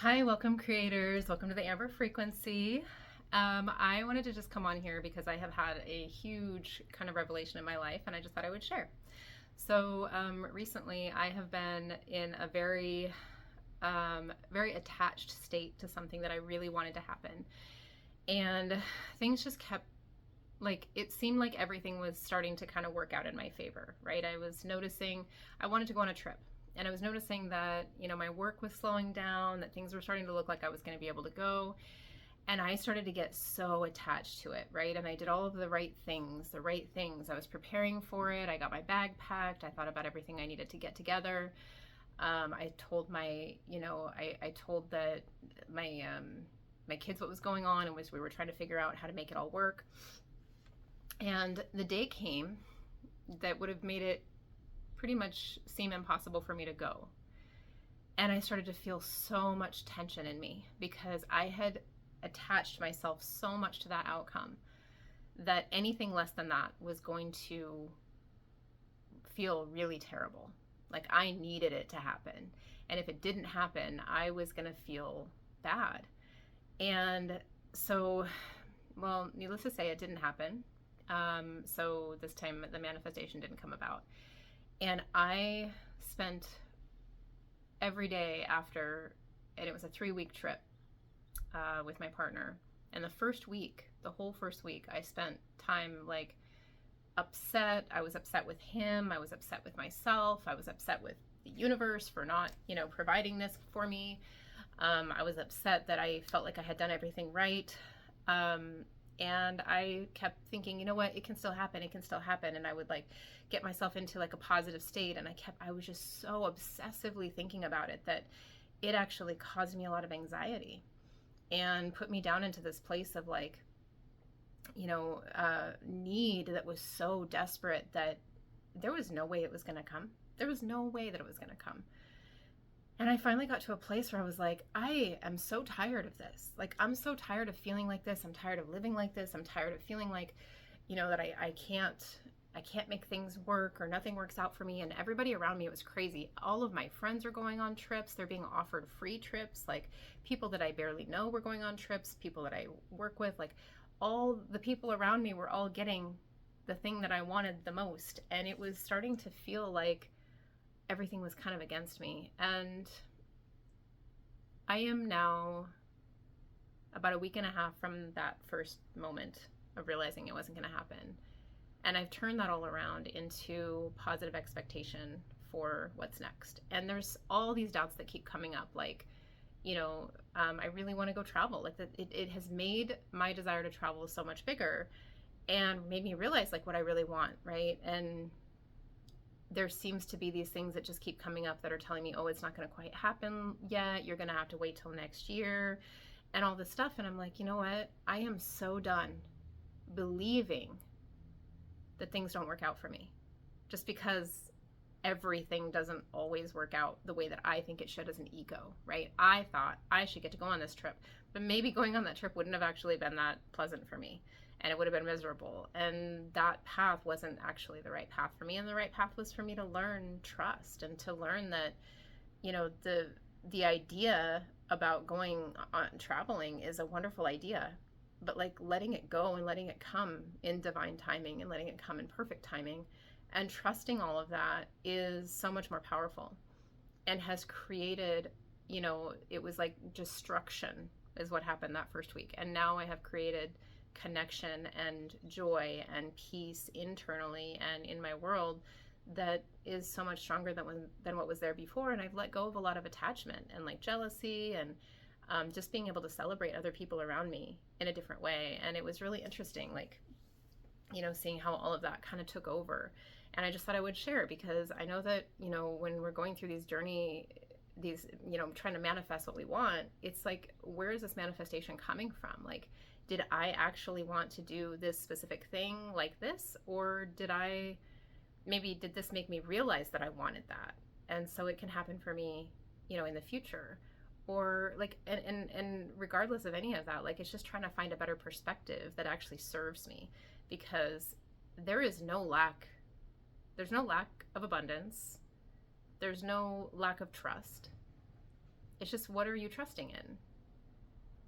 Hi, welcome creators. Welcome to the Amber Frequency. I wanted to just come on here because I have had a huge kind of revelation in my life and I just thought I would share. So recently I have been in a very attached state to something that I really wanted to happen. And things just kept, like, it seemed like everything was starting to kind of work out in my favor, right? I was noticing I wanted to go on a trip. And I was noticing that, my work was slowing down, that things were starting to look like I was going to be able to go. And I started to get so attached to it, right? And I did all of the right things, I was preparing for it. I got my bag packed. I thought about everything I needed to get together. I told I told that my kids what was going on, and we were trying to figure out how to make it all work. And the day came that would have made it pretty much seem impossible for me to go. And I started to feel so much tension in me because I had attached myself so much to that outcome that anything less than that was going to feel really terrible. Like I needed it to happen. And if it didn't happen, I was going to feel bad. And so, well, needless to say, it didn't happen. So this time the manifestation didn't come about. And I spent every day after, and it was a 3-week trip with my partner. And the whole first week, I spent time like upset. I was upset with him. I was upset with myself. I was upset with the universe for not, providing this for me. I was upset that I felt like I had done everything right. And I kept thinking, you know what, it can still happen. It can still happen. And I would like get myself into like a positive state. And I was just so obsessively thinking about it that it actually caused me a lot of anxiety and put me down into this place of like, need that was so desperate that there was no way it was going to come. There was no way that it was going to come. And I finally got to a place where I was like, I am so tired of this. Like, I'm so tired of feeling like this. I'm tired of living like this. I'm tired of feeling like, that I can't make things work or nothing works out for me. And everybody around me, it was crazy. All of my friends are going on trips. They're being offered free trips. Like people that I barely know were going on trips, people that I work with, like all the people around me were all getting the thing that I wanted the most. And it was starting to feel like everything was kind of against me. And I am now about a week and a half from that first moment of realizing it wasn't going to happen. And I've turned that all around into positive expectation for what's next. And there's all these doubts that keep coming up, like, I really want to go travel. Like it has made my desire to travel so much bigger and made me realize like what I really want, right? And there seems to be these things that just keep coming up that are telling me, oh, it's not going to quite happen yet. You're going to have to wait till next year and all this stuff. And I'm like, you know what? I am so done believing that things don't work out for me just because everything doesn't always work out the way that I think it should as an ego, right? I thought I should get to go on this trip, but maybe going on that trip wouldn't have actually been that pleasant for me. And it would have been miserable. And that path wasn't actually the right path for me. And the right path was for me to learn trust and to learn that, the idea about going on traveling is a wonderful idea. But like letting it go and letting it come in divine timing and letting it come in perfect timing and trusting all of that is so much more powerful and has created, it was like destruction is what happened that first week. And now I have created connection and joy and peace internally and in my world that is so much stronger than what was there before. And I've let go of a lot of attachment and like jealousy and just being able to celebrate other people around me in a different way. And it was really interesting, like, seeing how all of that kind of took over. And I just thought I would share because I know that, when we're going through trying to manifest what we want, it's like, where is this manifestation coming from? Like, did I actually want to do this specific thing like this? Or did this make me realize that I wanted that? And so it can happen for me, in the future. Or like, and regardless of any of that, like, it's just trying to find a better perspective that actually serves me because there's no lack of abundance. There's no lack of trust. It's just, what are you trusting in?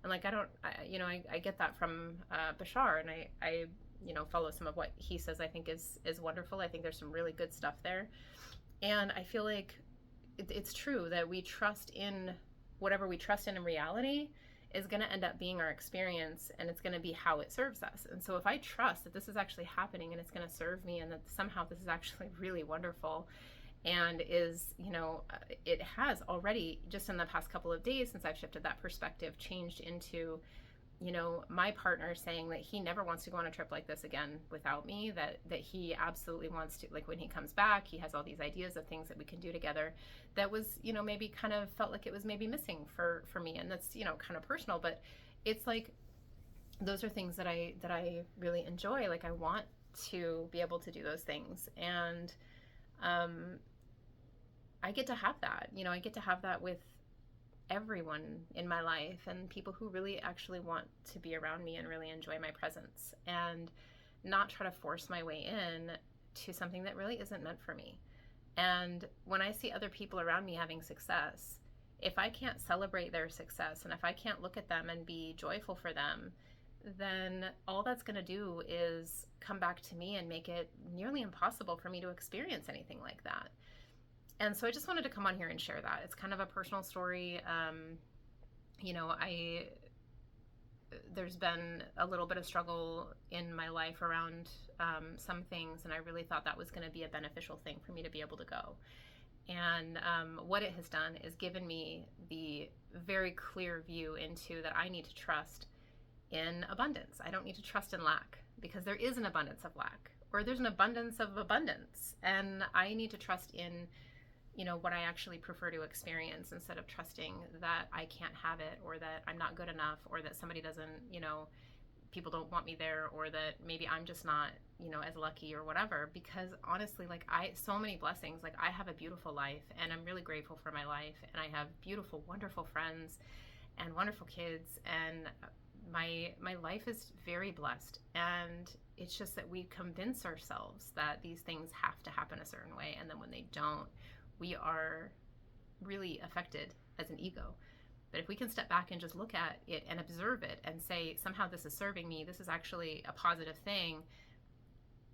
And like, I get that from Bashar, and I follow some of what he says. I think is wonderful. I think there's some really good stuff there. And I feel like it's true that we trust in whatever we trust in reality is going to end up being our experience, and it's going to be how it serves us. And so if I trust that this is actually happening and it's going to serve me, and that somehow this is actually really wonderful, and is, it has already, just in the past couple of days since I've shifted that perspective, changed into, my partner saying that he never wants to go on a trip like this again without me, that he absolutely wants to, like, when he comes back, he has all these ideas of things that we can do together that was, maybe kind of felt like it was maybe missing for me. And that's, kind of personal, but it's like, those are things that I really enjoy. Like, I want to be able to do those things. And, I get to have that, I get to have that with everyone in my life, and people who really actually want to be around me and really enjoy my presence, and not try to force my way in to something that really isn't meant for me. And when I see other people around me having success, if I can't celebrate their success, and if I can't look at them and be joyful for them, then all that's going to do is come back to me and make it nearly impossible for me to experience anything like that. And so I just wanted to come on here and share that. It's kind of a personal story. There's been a little bit of struggle in my life around some things, and I really thought that was going to be a beneficial thing for me to be able to go. And what it has done is given me the very clear view into that I need to trust in abundance. I don't need to trust in lack, because there is an abundance of lack, or there's an abundance of abundance. And I need to trust in what I actually prefer to experience, instead of trusting that I can't have it, or that I'm not good enough, or that somebody doesn't, people don't want me there, or that maybe I'm just not, as lucky or whatever. Because honestly, like, so many blessings, like, I have a beautiful life, and I'm really grateful for my life, and I have beautiful, wonderful friends and wonderful kids, and my life is very blessed. And it's just that we convince ourselves that these things have to happen a certain way, and then when they don't, we are really affected as an ego. But if we can step back and just look at it and observe it and say, somehow this is serving me, this is actually a positive thing,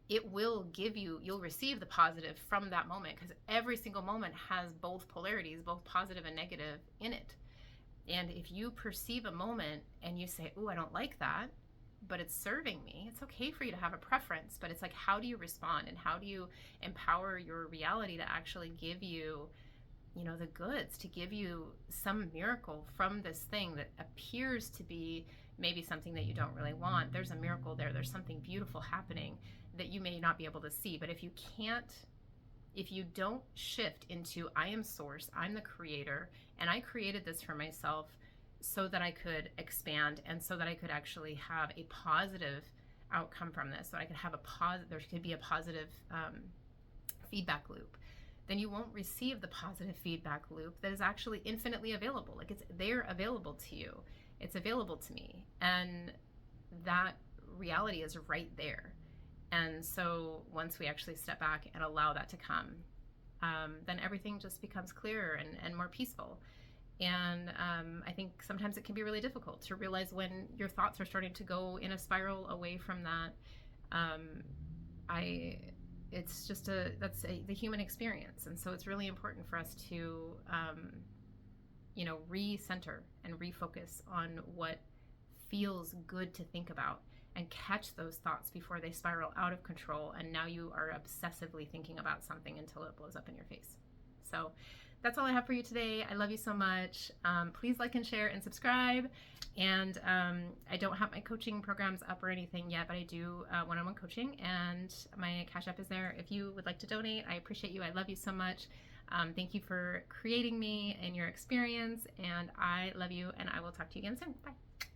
it will give you, you'll receive the positive from that moment, because every single moment has both polarities, both positive and negative in it. And if you perceive a moment and you say, "Ooh, I don't like that, but it's serving me," it's okay for you to have a preference, but it's like, how do you respond, and how do you empower your reality to actually give you, the goods, to give you some miracle from this thing that appears to be maybe something that you don't really want. There's a miracle there. There's something beautiful happening that you may not be able to see. But if you don't shift into, I am source, I'm the creator, and I created this for myself so that I could expand, and so that I could actually have a positive outcome from this, so I could have there could be a positive feedback loop, then you won't receive the positive feedback loop that is actually infinitely available. Like, they're available to you. It's available to me. And that reality is right there. And so once we actually step back and allow that to come, then everything just becomes clearer and more peaceful. And I think sometimes it can be really difficult to realize when your thoughts are starting to go in a spiral away from that. It's just the human experience. And so it's really important for us to, recenter and refocus on what feels good to think about, and catch those thoughts before they spiral out of control. And now you are obsessively thinking about something until it blows up in your face. So that's all I have for you today. I love you so much. Please like and share and subscribe. And I don't have my coaching programs up or anything yet, but I do one-on-one coaching, and my Cash App is there if you would like to donate. I appreciate you. I love you so much. Thank you for creating me and your experience, and I love you, and I will talk to you again soon. Bye.